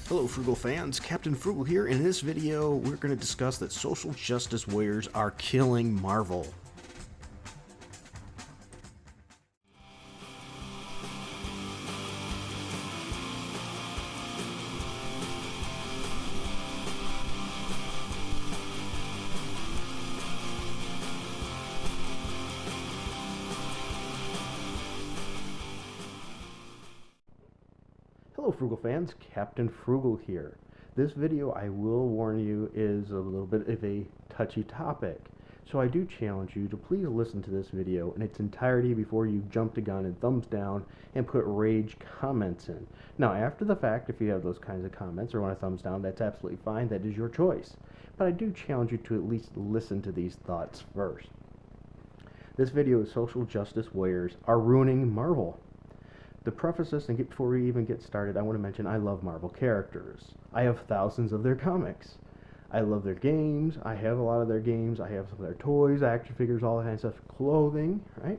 Hello Frugal fans, Captain Frugal here. In this video, we're going to discuss that social justice warriors are killing Marvel. Hello Frugal fans, Captain Frugal here. This video, I will warn you, is a little bit of a touchy topic. So I do challenge you to please listen to this video in its entirety before you jump the gun and thumbs down and put rage comments in. Now after the fact, if you have those kinds of comments or want a thumbs down, that's absolutely fine, that is your choice. But I do challenge you to at least listen to these thoughts first. This video is social justice warriors are ruining Marvel. To preface this and before we even get started, I want to mention I love Marvel characters. I have thousands of their comics. I love their games. I have a lot of their games. I have some of their toys, action figures, all that kind of stuff, clothing, right?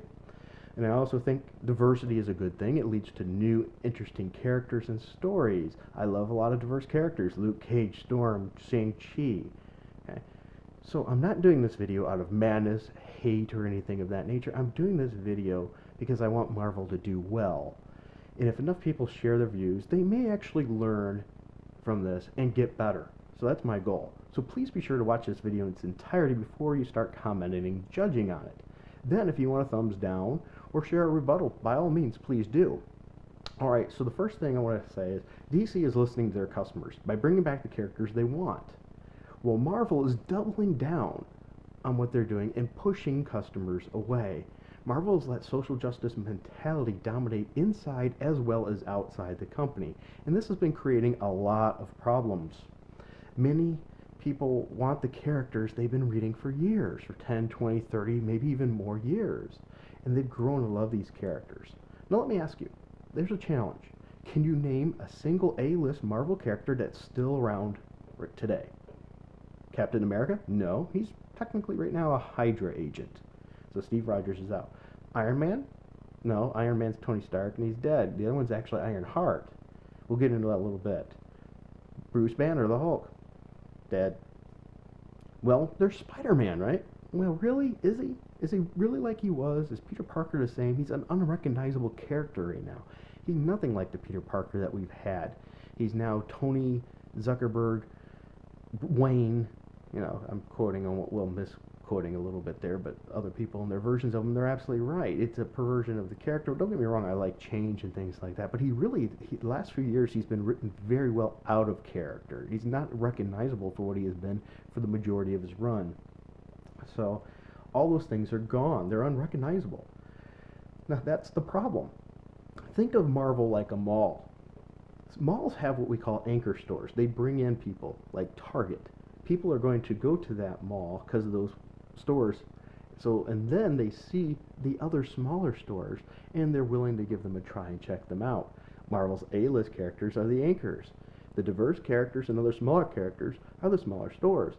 And I also think diversity is a good thing. It leads to new, interesting characters and stories. I love a lot of diverse characters. Luke Cage, Storm, Shang-Chi. Okay? So I'm not doing this video out of madness, hate, or anything of that nature. I'm doing this video because I want Marvel to do well. And if enough people share their views, they may actually learn from this and get better. So that's my goal. So please be sure to watch this video in its entirety before you start commenting and judging on it. Then if you want a thumbs down or share a rebuttal, by all means, please do. Alright, so the first thing I want to say is DC is listening to their customers by bringing back the characters they want. Well, Marvel is doubling down on what they're doing and pushing customers away. Marvel has let social justice mentality dominate inside as well as outside the company, and this has been creating a lot of problems. Many people want the characters they've been reading for years, for 10, 20, 30, maybe even more years, and they've grown to love these characters. Now let me ask you, there's a challenge. Can you name a single A-list Marvel character that's still around today? Captain America? No, he's technically right now a Hydra agent. So Steve Rogers is out. Iron Man? No, Iron Man's Tony Stark and he's dead. The other one's actually Iron Heart. We'll get into that a little bit. Bruce Banner, the Hulk. Dead. Well, there's Spider-Man, right? Well, really? Is he? Is he really like he was? Is Peter Parker the same? He's an unrecognizable character right now. He's nothing like the Peter Parker that we've had. He's now Tony Zuckerberg, Wayne. You know, I'm quoting on what Will misquoting a little bit there, but other people and their versions of him, they're absolutely right. It's a perversion of the character. Don't get me wrong, I like change and things like that, but the last few years, he's been written very well out of character. He's not recognizable for what he has been for the majority of his run. So, all those things are gone. They're unrecognizable. Now, that's the problem. Think of Marvel like a mall. Malls have what we call anchor stores. They bring in people like Target. People are going to go to that mall because of those stores. So, and then they see the other smaller stores and they're willing to give them a try and check them out. Marvel's A-list characters are the anchors. The diverse characters and other smaller characters are the smaller stores.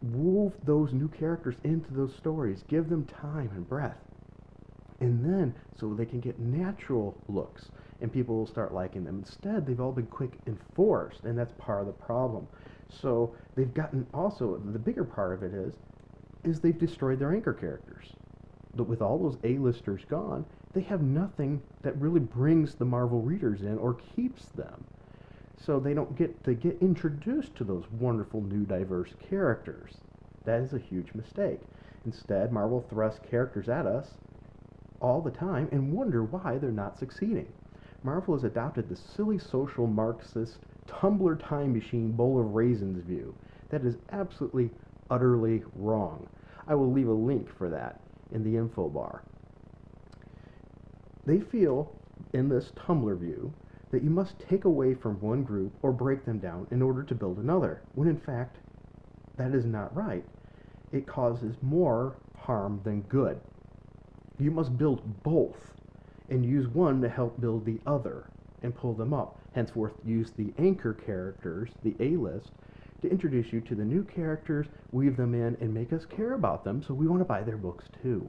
Move those new characters into those stories. Give them time and breath. And then, so they can get natural looks and people will start liking them. Instead, they've all been quick and forced, and that's part of the problem. So they've gotten also, the bigger part of it is they've destroyed their anchor characters. But with all those A-listers gone, they have nothing that really brings the Marvel readers in or keeps them. So they don't get to get introduced to those wonderful new diverse characters. That is a huge mistake. Instead, Marvel thrusts characters at us all the time and wonder why they're not succeeding. Marvel has adopted the silly social Marxist Tumblr time machine bowl of raisins view. That is absolutely, utterly wrong. I will leave a link for that in the info bar. They feel in this Tumblr view that you must take away from one group or break them down in order to build another, when in fact that is not right. It causes more harm than good. You must build both and use one to help build the other and pull them up. Henceforth, use the anchor characters, the A-list, to introduce you to the new characters, weave them in, and make us care about them so we want to buy their books too.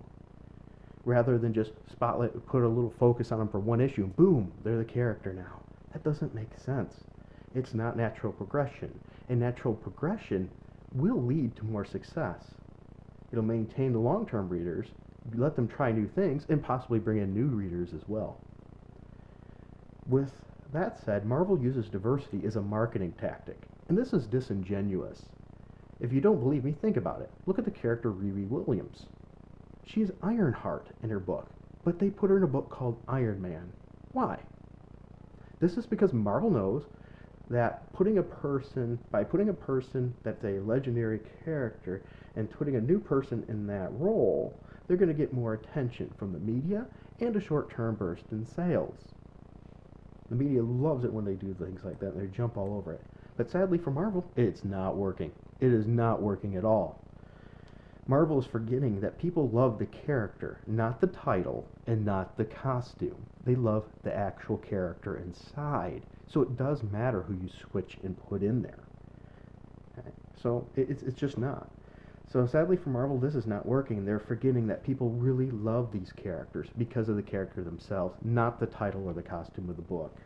Rather than just spotlight, put a little focus on them for one issue, and boom, they're the character now. That doesn't make sense. It's not natural progression. And natural progression will lead to more success. It'll maintain the long-term readers, let them try new things, and possibly bring in new readers as well. With that said, Marvel uses diversity as a marketing tactic, and this is disingenuous. If you don't believe me, think about it. Look at the character Riri Williams. She's Ironheart in her book, but they put her in a book called Iron Man. Why? This is because Marvel knows that by putting a person that's a legendary character and putting a new person in that role, they're going to get more attention from the media and a short-term burst in sales. The media loves it when they do things like that, and they jump all over it. But sadly for Marvel, it's not working. It is not working at all. Marvel is forgetting that people love the character, not the title, and not the costume. They love the actual character inside. So it does matter who you switch and put in there. Okay? So it's just not. So sadly for Marvel, this is not working. They're forgetting that people really love these characters because of the character themselves, not the title or the costume of the book.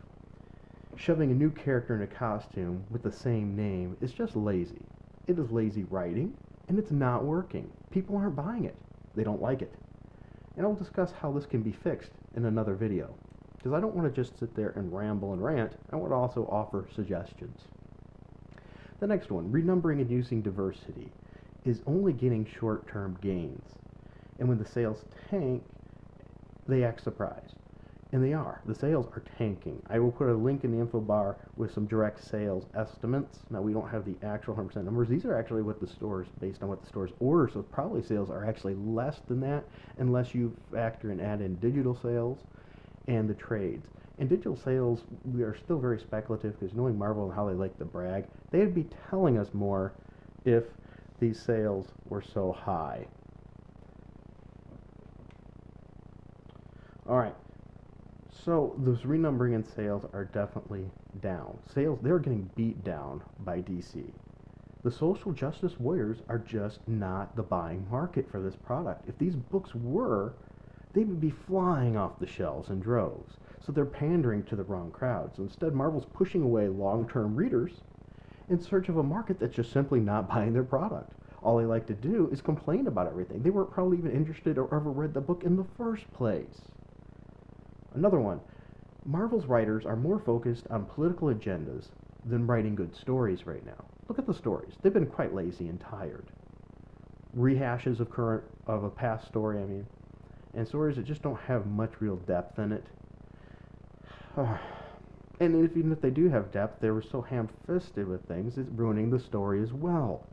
Shoving a new character in a costume with the same name is just lazy. It is lazy writing, and it's not working. People aren't buying it. They don't like it. And I'll discuss how this can be fixed in another video, because I don't want to just sit there and ramble and rant. I want to also offer suggestions. The next one, renumbering and using diversity, is only getting short-term gains. And when the sales tank, they act surprised. And they are. The sales are tanking. I will put a link in the info bar with some direct sales estimates. Now, we don't have the actual 100% numbers. These are actually what the stores, based on what the stores order, so probably sales are actually less than that, unless you factor and add in digital sales and the trades. And digital sales, we are still very speculative, because knowing Marvel and how they like to brag, they'd be telling us more if these sales were so high. All right. So those renumbering and sales are definitely down. Sales, they're getting beat down by DC. The social justice warriors are just not the buying market for this product. If these books were, they would be flying off the shelves in droves. So they're pandering to the wrong crowds. Instead, Marvel's pushing away long-term readers in search of a market that's just simply not buying their product. All they like to do is complain about everything. They weren't probably even interested or ever read the book in the first place. Another one, Marvel's writers are more focused on political agendas than writing good stories right now. Look at the stories. They've been quite lazy and tired. Rehashes of a past story, and stories that just don't have much real depth in it. And even if they do have depth, they were so ham-fisted with things, it's ruining the story as well.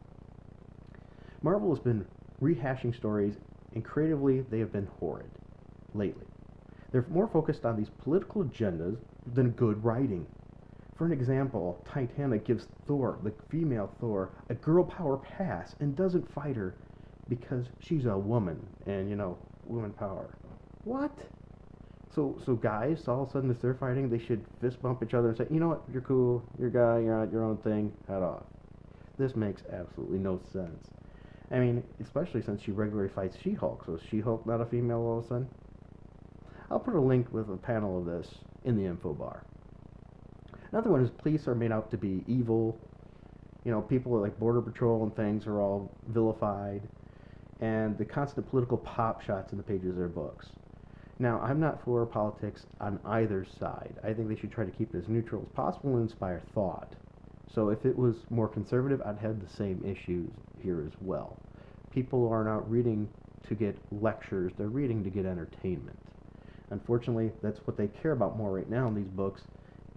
Marvel has been rehashing stories, and creatively, they have been horrid lately. They're more focused on these political agendas than good writing. For an example, Titanic gives Thor, the female Thor, a girl power pass and doesn't fight her because she's a woman and, woman power. What? So guys, all of a sudden, if they're fighting, they should fist bump each other and say, you know what, you're cool, you're a guy, you're on your own thing, head off. This makes absolutely no sense. Especially since she regularly fights She-Hulk, so is She-Hulk not a female all of a sudden? I'll put a link with a panel of this in the info bar. Another one is police are made out to be evil. People like Border Patrol and things are all vilified. And the constant political pop shots in the pages of their books. Now, I'm not for politics on either side. I think they should try to keep it as neutral as possible and inspire thought. So if it was more conservative, I'd have the same issues here as well. People are not reading to get lectures. They're reading to get entertainment. Unfortunately, that's what they care about more right now in these books,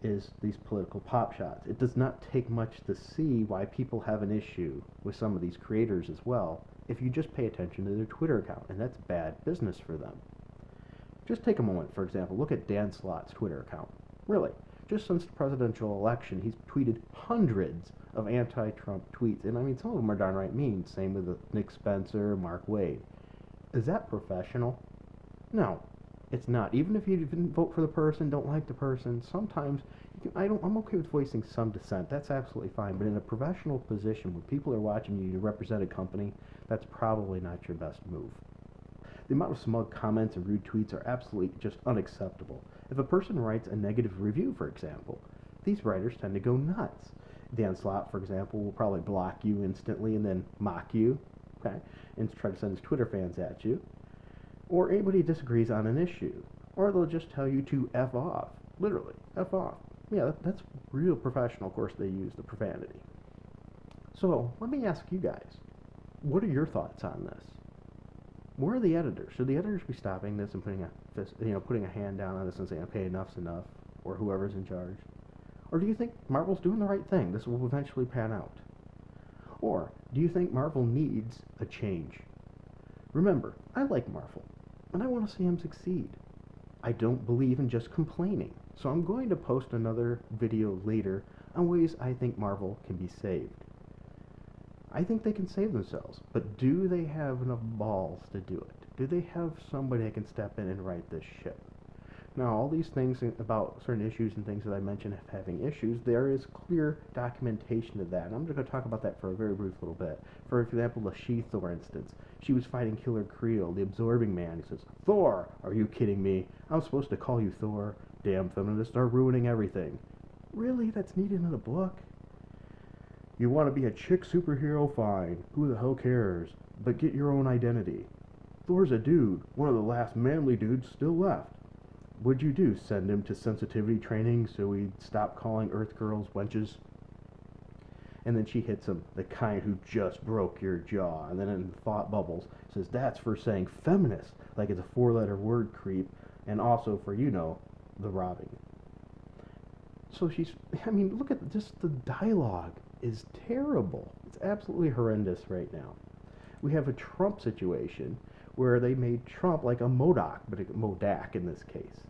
is these political pop shots. It does not take much to see why people have an issue with some of these creators as well, if you just pay attention to their Twitter account, and that's bad business for them. Just take a moment, for example, look at Dan Slott's Twitter account. Really, just since the presidential election, he's tweeted hundreds of anti-Trump tweets, and some of them are downright mean. Same with Nick Spencer, Mark Wade. Is that professional? No. It's not. Even if you didn't vote for the person, don't like the person, sometimes I'm okay with voicing some dissent. That's absolutely fine. But in a professional position where people are watching you to represent a company, that's probably not your best move. The amount of smug comments and rude tweets are absolutely just unacceptable. If a person writes a negative review, for example, these writers tend to go nuts. Dan Slott, for example, will probably block you instantly and then mock you, okay, and try to send his Twitter fans at you. Or anybody disagrees on an issue. Or they'll just tell you to F off. Literally, F off. Yeah, that's real professional. Of course, they use the profanity. So, let me ask you guys, what are your thoughts on this? Where are the editors? Should the editors be stopping this and putting a hand down on this and saying, okay, enough's enough, or whoever's in charge? Or do you think Marvel's doing the right thing? This will eventually pan out. Or do you think Marvel needs a change? Remember, I like Marvel, and I want to see him succeed. I don't believe in just complaining, so I'm going to post another video later on ways I think Marvel can be saved. I think they can save themselves, but do they have enough balls to do it? Do they have somebody that can step in and right this ship? Now, all these things about certain issues and things that I mentioned having issues, there is clear documentation of that. And I'm just going to talk about that for a very brief little bit. For example, the She-Thor instance. She was fighting Killer Creel, the Absorbing Man. He says, "Thor, are you kidding me? I'm supposed to call you Thor? Damn feminists are ruining everything." Really? That's needed in a book? You want to be a chick superhero? Fine. Who the hell cares? But get your own identity. Thor's a dude, one of the last manly dudes still left. What'd you do? Send him to sensitivity training so he'd stop calling Earth girls wenches? And then she hits him, the kind who just broke your jaw. And then in thought bubbles says, that's for saying feminist, like it's a 4-letter word, creep, and also for, the robbing. So look at just the dialogue is terrible. It's absolutely horrendous right now. We have a Trump situation where they made Trump like a MODOK, but a MODAK in this case.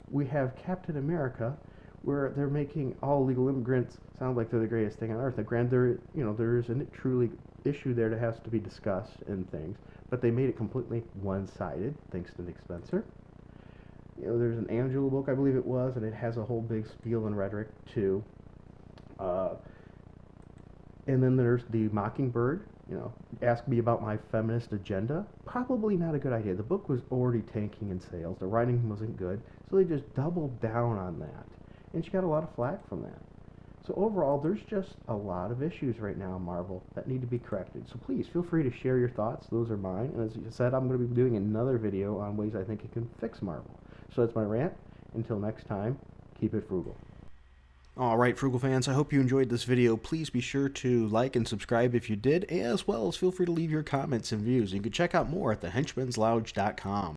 We have Captain America, where they're making all illegal immigrants sound like they're the greatest thing on earth. And granted, there is a truly issue there that has to be discussed and things, but they made it completely one-sided, thanks to Nick Spencer. There's an Angela book, I believe it was, and it has a whole big spiel and rhetoric too. And then there's the Mockingbird. Ask me about my feminist agenda. Probably not a good idea. The book was already tanking in sales. The writing wasn't good, so they just doubled down on that. And she got a lot of flack from that. So overall, there's just a lot of issues right now in Marvel that need to be corrected. So please, feel free to share your thoughts. Those are mine. And as you said, I'm going to be doing another video on ways I think it can fix Marvel. So that's my rant. Until next time, keep it frugal. Alright, Frugal fans, I hope you enjoyed this video. Please be sure to like and subscribe if you did, as well as feel free to leave your comments and views. You can check out more at thehenchmanslounge.com.